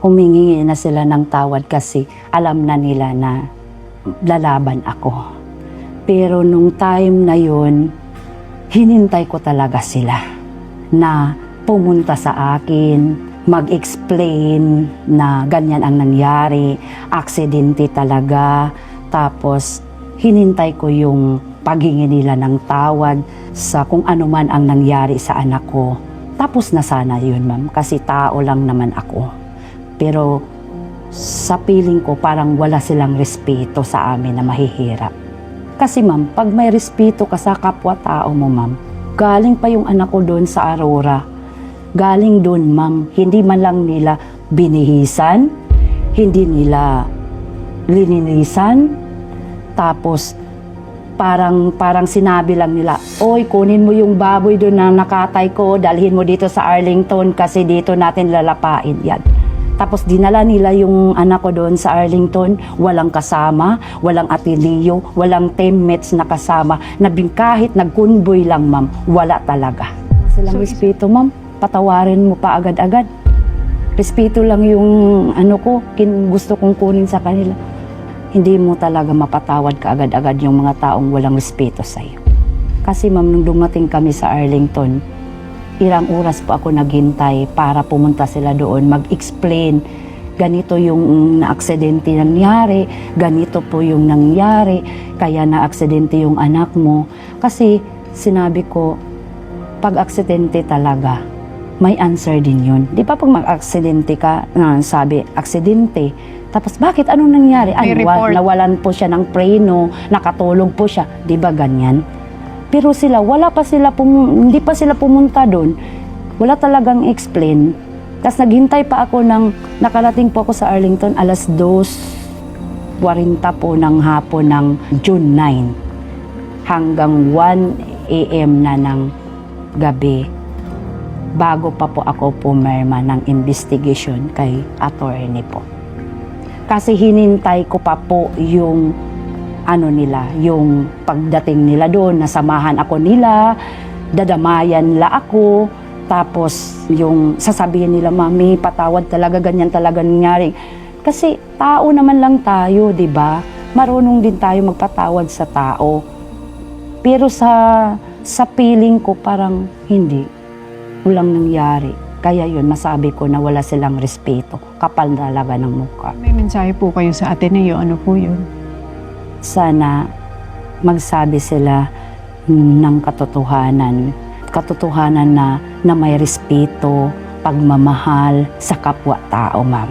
humingi na sila ng tawad kasi alam na nila na lalaban ako. Pero nung time na yun, hinintay ko talaga sila na pumunta sa akin, mag-explain na ganyan ang nangyari, aksidente talaga. Tapos hinintay ko yung paghingi nila ng tawad sa kung ano man ang nangyari sa anak ko. Tapos na sana yun, ma'am, kasi tao lang naman ako. Pero sa feeling ko parang wala silang respeto sa amin na mahihirap. Kasi ma'am, pag may respeto ka sa kapwa-tao mo, ma'am, galing pa yung anak ko doon sa Aurora. Galing doon, ma'am, hindi man lang nila binihisan, hindi nila lininisan, tapos parang sinabi lang nila, oy, kunin mo yung baboy doon na nakatay ko, dalhin mo dito sa Arlington kasi dito natin lalapain yan. Tapos dinala nila yung anak ko doon sa Arlington, walang kasama, walang apelyido, walang teammates na kasama, na kahit nag-convoy lang, ma'am, wala talaga. Silang respeto, ma'am, patawarin mo pa agad-agad. Respeto lang yung gusto kong kunin sa kanila. Hindi mo talaga mapatawad ka agad-agad yung mga taong walang respeto sa'yo. Kasi ma'am, nung dumating kami sa Arlington, ilang oras po ako naghintay para pumunta sila doon, mag-explain. Ganito yung na-aksidente nangyari, ganito po yung nangyari, kaya na-aksidente yung anak mo. Kasi sinabi ko, pag aksidente talaga, may answer din yun. Di ba pag mag-aksidente ka, sabi, aksidente, tapos bakit? Anong nangyari? Nawalan po siya ng preno, nakatulog po siya. Di ba ganyan? Pero sila, hindi pa sila pumunta doon. Wala talagang explain. Tapos naghintay pa ako nakarating po ako sa Arlington, alas 2:40 po ng hapon ng June 9. Hanggang 1 AM na ng gabi. Bago pa po ako pumirma ng investigation kay attorney po. Kasi hinintay ko pa po yung yung pagdating nila doon, nasamahan ako nila, dadamayan nila ako, tapos yung sasabihin nila, mami, patawad talaga, ganyan talaga nangyari. Kasi tao naman lang tayo, di ba? Marunong din tayo magpatawad sa tao. Pero sa feeling ko parang hindi, walang nangyari. Kaya yun, masabi ko na wala silang respeto. Kapal talaga ng mukha. May mensahe po kayo sa Ateneo. Ano po yun? Sana magsabi sila ng katotohanan. Katotohanan na may respeto, pagmamahal sa kapwa-tao, ma'am.